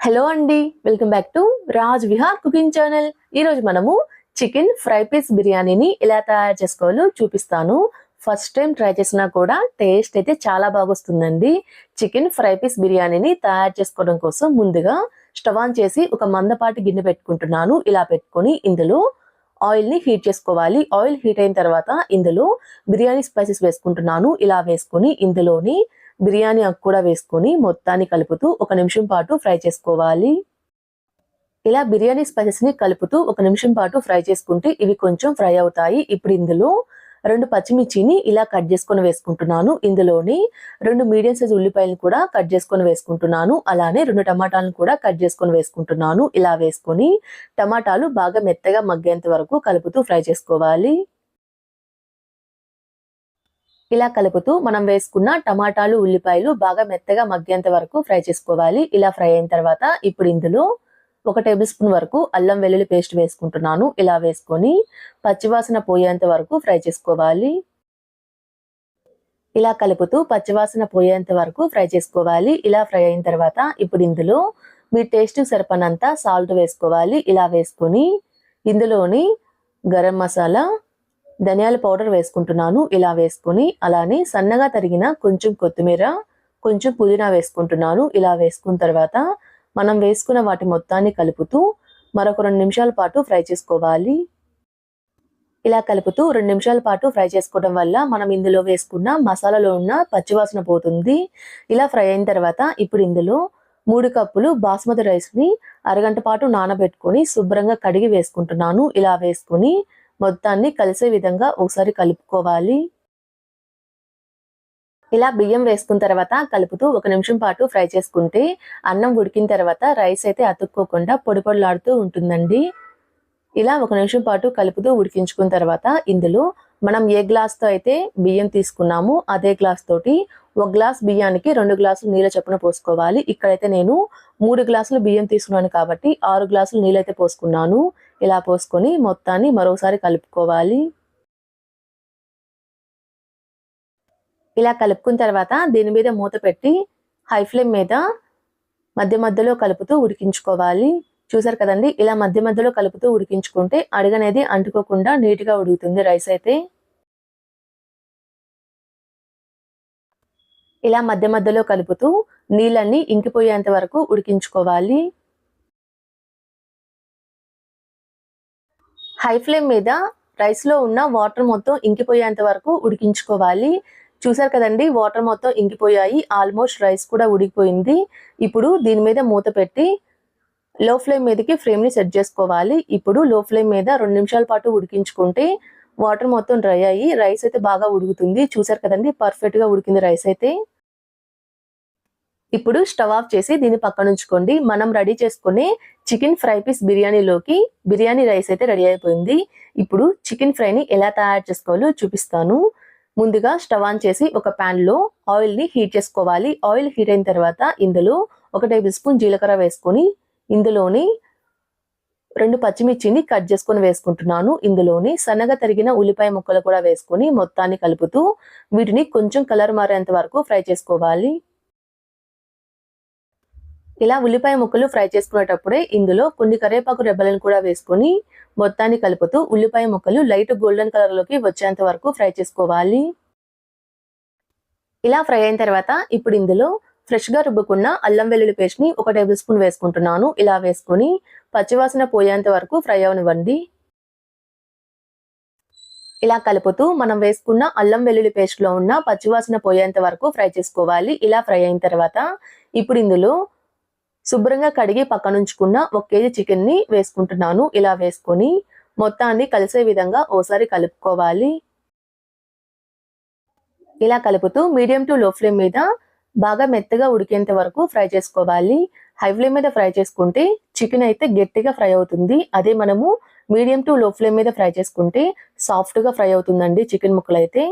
Hello అండి, welcome back to Raj Vihar cooking channel. ఈరోజు మనము చికెన్ ఫ్రై పీస్ బిర్యానీని ఎలా తయారు చేసుకోవాలో చూపిస్తాను. ఫస్ట్ టైం ట్రై చేసినా కూడా టేస్ట్ అయితే చాలా బాగొస్తుందండి. చికెన్ ఫ్రై పీస్ బిర్యానీని తయారు చేసుకోవడం కోసం ముందుగా స్టవ్ ఆన్ చేసి ఒక మందపాటి గిన్నె పెట్టుకుంటున్నాను. ఇలా పెట్టుకొని ఇందులో ఆయిల్ని హీట్ చేసుకోవాలి. ఆయిల్ హీట్ అయిన తర్వాత ఇందులో బిర్యానీ స్పైసెస్ వేసుకుంటున్నాను. ఇలా వేసుకొని ఇందులోని బిర్యానీ ఆకు కూడా వేసుకొని మొత్తాన్ని కలుపుతూ 1 నిమిషం పాటు ఫ్రై చేసుకోవాలి. ఇలా బిర్యానీ స్పైసెస్ ని కలుపుతూ 1 నిమిషం పాటు ఫ్రై చేసుకుంటే ఇవి కొంచెం ఫ్రై అవుతాయి. ఇప్పుడు ఇందులో 2 పచ్చిమిర్చిని ఇలా కట్ చేసుకొని వేసుకుంటున్నాను. ఇందులోని 2 మీడియం సైజ్ ఉల్లిపాయలను కూడా కట్ చేసుకొని వేసుకుంటున్నాను. అలానే 2 టమాటాలను కూడా కట్ చేసుకొని వేసుకుంటున్నాను. ఇలా వేసుకొని టమాటాలు బాగా మెత్తగా మగ్గేంత వరకు కలుపుతూ ఫ్రై చేసుకోవాలి. ఇలా కలుపుతూ మనం వేసుకున్న టమాటాలు ఉల్లిపాయలు బాగా మెత్తగా మగ్గేంత వరకు ఫ్రై చేసుకోవాలి. ఇలా ఫ్రై అయిన తర్వాత ఇప్పుడు ఇందులో 1 టేబుల్ స్పూన్ వరకు అల్లం వెల్లుల్లి పేస్ట్ వేసుకుంటున్నాను. ఇలా వేసుకొని పచ్చివాసన పోయేంత వరకు ఫ్రై చేసుకోవాలి. ఇలా కలుపుతూ పచ్చివాసన పోయేంత వరకు ఫ్రై చేసుకోవాలి. ఇలా ఫ్రై అయిన తర్వాత ఇప్పుడు ఇందులో మీ టేస్ట్ సరిపడినంత సాల్ట్ వేసుకోవాలి. ఇలా వేసుకొని ఇందులోని గరం మసాలా, ధనియాల పౌడర్ వేసుకుంటున్నాను. ఇలా వేసుకొని అలానే సన్నగా తరిగిన కొంచెం కొత్తిమీర, కొంచెం పుదీనా వేసుకుంటున్నాను. ఇలా వేసుకున్న తర్వాత మనం వేసుకున్న వాటి మొత్తాన్ని కలుపుతూ మరొక 2 నిమిషాల పాటు ఫ్రై చేసుకోవాలి. ఇలా కలుపుతూ 2 నిమిషాల పాటు ఫ్రై చేసుకోవడం వల్ల మనం ఇందులో వేసుకున్న మసాలాలో ఉన్న పచ్చివాసన పోతుంది. ఇలా ఫ్రై అయిన తర్వాత ఇప్పుడు ఇందులో 3 కప్పులు బాస్మతి రైస్ని అరగంట పాటు నానబెట్టుకొని శుభ్రంగా కడిగి వేసుకుంటున్నాను. ఇలా వేసుకొని మొత్తాన్ని కలిసే విధంగా ఒకసారి కలుపుకోవాలి. ఇలా బియ్యం వేసుకున్న తర్వాత కలుపుతూ 1 నిమిషం పాటు ఫ్రై చేసుకుంటే అన్నం ఉడికిన తర్వాత రైస్ అయితే అతుక్కోకుండా పొడి పొడిలాడుతూ ఉంటుందండి. ఇలా 1 నిమిషం పాటు కలుపుతూ ఉడికించుకున్న తర్వాత ఇందులో మనం ఏ గ్లాస్తో అయితే బియ్యం తీసుకున్నామో అదే గ్లాస్ తోటి 1 గ్లాస్ బియ్యానికి 2 గ్లాసులు నీళ్ళ చొప్పున పోసుకోవాలి. ఇక్కడైతే నేను 3 గ్లాసులు బియ్యం తీసుకున్నాను కాబట్టి 6 గ్లాసులు నీళ్ళైతే పోసుకున్నాను. ఇలా పోసుకొని మొత్తాన్ని మరోసారి కలుపుకోవాలి. ఇలా కలుపుకున్న తర్వాత దీని మీద మూత పెట్టి హై ఫ్లేమ్ మీద మధ్య మధ్యలో కలుపుతూ ఉడికించుకోవాలి. చూసారు కదండి, ఇలా మధ్య మధ్యలో కలుపుతూ ఉడికించుకుంటే అడుగనేది అంటుకోకుండా నీట్గా ఉడుకుతుంది రైస్ అయితే. ఇలా మధ్య మధ్యలో కలుపుతూ నీళ్ళన్నీ ఇంకిపోయేంత వరకు ఉడికించుకోవాలి. హై ఫ్లేమ్ మీద రైస్లో ఉన్న వాటర్ మొత్తం ఇంకిపోయేంత వరకు ఉడికించుకోవాలి. చూసారు కదండి, వాటర్ మొత్తం ఇంకిపోయాయి. ఆల్మోస్ట్ రైస్ కూడా ఉడికిపోయింది. ఇప్పుడు దీని మీద మూత పెట్టి లో ఫ్లేమ్ మీదకి ఫ్లేమ్ని సెట్ చేసుకోవాలి. ఇప్పుడు లో ఫ్లేమ్ మీద 2 నిమిషాల పాటు ఉడికించుకుంటే వాటర్ మొత్తం డ్రై అయ్యి రైస్ అయితే బాగా ఉడుకుతుంది. చూసారు కదండి, పర్ఫెక్ట్గా ఉడికింది రైస్ అయితే. ఇప్పుడు స్టవ్ ఆఫ్ చేసి దీన్ని పక్కన ఉంచుకోండి. మనం రెడీ చేసుకునే చికెన్ ఫ్రై పీస్ బిర్యానీలోకి బిర్యానీ రైస్ అయితే రెడీ అయిపోయింది. ఇప్పుడు చికెన్ ఫ్రైని ఎలా తయారు చేసుకోవాలో చూపిస్తాను. ముందుగా స్టవ్ ఆన్ చేసి ఒక ప్యాన్లో ఆయిల్ని హీట్ చేసుకోవాలి. ఆయిల్ హీట్ అయిన తర్వాత ఇందులో 1 టేబుల్ స్పూన్ జీలకర్ర వేసుకొని ఇందులోని 2 పచ్చిమిర్చిని కట్ చేసుకొని వేసుకుంటున్నాను. ఇందులోని సన్నగా తరిగిన ఉల్లిపాయ ముక్కలు కూడా వేసుకొని మొత్తాన్ని కలుపుతూ వీటిని కొంచెం కలర్ మారేంత వరకు ఫ్రై చేసుకోవాలి. ఇలా ఉల్లిపాయ ముక్కలు ఫ్రై చేసుకునేటప్పుడే ఇందులో కొన్ని కరివేపాకు రెబ్బలను కూడా వేసుకొని మొత్తాన్ని కలుపుతూ ఉల్లిపాయ ముక్కలు లైట్ గోల్డెన్ కలర్లోకి వచ్చేంత వరకు ఫ్రై చేసుకోవాలి. ఇలా ఫ్రై అయిన తర్వాత ఇప్పుడు ఇందులో ఫ్రెష్గా రుబ్బుకున్న అల్లం వెల్లుల్లి పేస్ట్ని 1 టేబుల్ స్పూన్ వేసుకుంటున్నాను. ఇలా వేసుకొని పచ్చివాసన పోయేంత వరకు ఫ్రై అవనివ్వండి. ఇలా కలుపుతూ మనం వేసుకున్న అల్లం వెల్లుల్లి పేస్ట్లో ఉన్న పచ్చివాసన పోయేంత వరకు ఫ్రై చేసుకోవాలి. ఇలా ఫ్రై అయిన తర్వాత ఇప్పుడు ఇందులో శుభ్రంగా కడిగి పక్కనుంచుకున్న 1 కేజీ చికెన్ని వేసుకుంటున్నాను. ఇలా వేసుకొని మొత్తాన్ని కలిసే విధంగా ఓసారి కలుపుకోవాలి. ఇలా కలుపుతూ మీడియం టు లో ఫ్లేమ్ మీద బాగా మెత్తగా ఉడికేంత వరకు ఫ్రై చేసుకోవాలి. హై ఫ్లేమ్ మీద ఫ్రై చేసుకుంటే చికెన్ అయితే గట్టిగా ఫ్రై అవుతుంది. అదే మనము మీడియం టు లో ఫ్లేమ్ మీద ఫ్రై చేసుకుంటే సాఫ్ట్గా ఫ్రై అవుతుందండి చికెన్ ముక్కలు అయితే.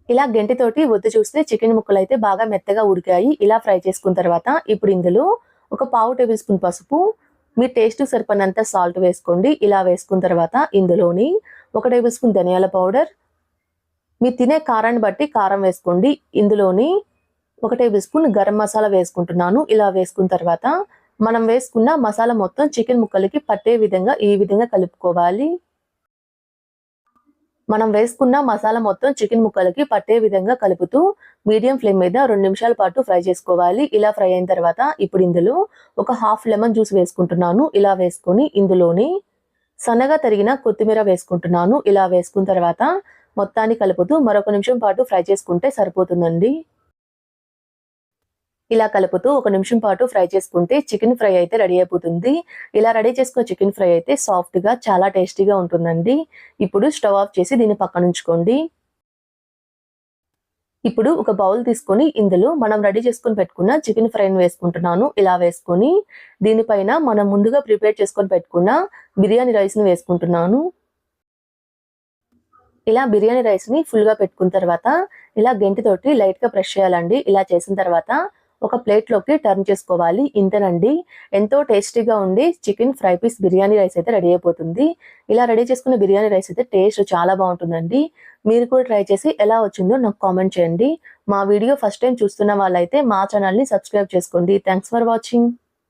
ఇలా గంటితోటి ఒత్తి చూస్తే చికెన్ ముక్కలు అయితే బాగా మెత్తగా ఉడికాయి. ఇలా ఫ్రై చేసుకున్న తర్వాత ఇప్పుడు ఇందులో ఒక 1/2 టేబుల్ స్పూన్ పసుపు, మీ టేస్ట్ సరిపడినంత సాల్ట్ వేసుకోండి. ఇలా వేసుకున్న తర్వాత ఇందులోని 1 టేబుల్ స్పూన్ ధనియాల పౌడర్, మీ తినే కారాన్ని బట్టి కారం వేసుకోండి. ఇందులోని 1 టేబుల్ స్పూన్ గరం మసాలా వేసుకుంటున్నాను. ఇలా వేసుకున్న తర్వాత మనం వేసుకున్న మసాలా మొత్తం చికెన్ ముక్కలకి పట్టే విధంగా ఈ విధంగా కలుపుకోవాలి. మనం వేసుకున్న మసాలా మొత్తం చికెన్ ముక్కలకి పట్టే విధంగా కలుపుతూ మీడియం ఫ్లేమ్ మీద 2 నిమిషాల పాటు ఫ్రై చేసుకోవాలి. ఇలా ఫ్రై అయిన తర్వాత ఇప్పుడు ఇందులో ఒక హాఫ్ లెమన్ జ్యూస్ వేసుకుంటున్నాను. ఇలా వేసుకొని ఇందులోని సన్నగా తరిగిన కొత్తిమీర వేసుకుంటున్నాను. ఇలా వేసుకున్న తర్వాత మొత్తాన్ని కలుపుతూ మరొక నిమిషం పాటు ఫ్రై చేసుకుంటే సరిపోతుందండి. ఇలా కలుపుతూ 1 నిమిషం పాటు ఫ్రై చేసుకుంటే చికెన్ ఫ్రై అయితే రెడీ అయిపోతుంది. ఇలా రెడీ చేసుకున్న చికెన్ ఫ్రై అయితే సాఫ్ట్‌గా చాలా టేస్టీగా ఉంటుందండి. ఇప్పుడు స్టవ్ ఆఫ్ చేసి దీన్ని పక్కనుంచుకోండి. ఇప్పుడు ఒక బౌల్ తీసుకొని ఇందులో మనం రెడీ చేసుకొని పెట్టుకున్న చికెన్ ఫ్రైని వేసుకుంటున్నాను. ఇలా వేసుకొని దీనిపైన మనం ముందుగా ప్రిపేర్ చేసుకొని పెట్టుకున్న బిర్యానీ రైస్‌ని వేసుకుంటున్నాను. ఇలా బిర్యానీ రైస్‌ని ఫుల్‌గా పెట్టుకున్న తర్వాత ఇలా గెంటితోటి లైట్‌గా ప్రెస్ చేయాలండి. ఇలా చేసిన తర్వాత ఒక ప్లేట్‌లోకి టర్న్ చేసుకోవాలి. ఇంతేనండి. ఎంతో టేస్టీగా ఉండి chicken fry piece biryani rice అయితే రెడీ అయిపోతుంది. ఇలా రెడీ చేసుకున్న బిర్యానీ రైస్ అయితే టేస్ట్ చాలా బాగుంటుందండి. మీరు కూడా ట్రై చేసి ఎలా వచ్చిందో నాకు కామెంట్ చేయండి. మా వీడియో ఫస్ట్ టైం చూస్తున్న వాళ్ళైతే మా ఛానల్‌ని సబ్స్క్రైబ్ చేసుకోండి. Thanks for watching.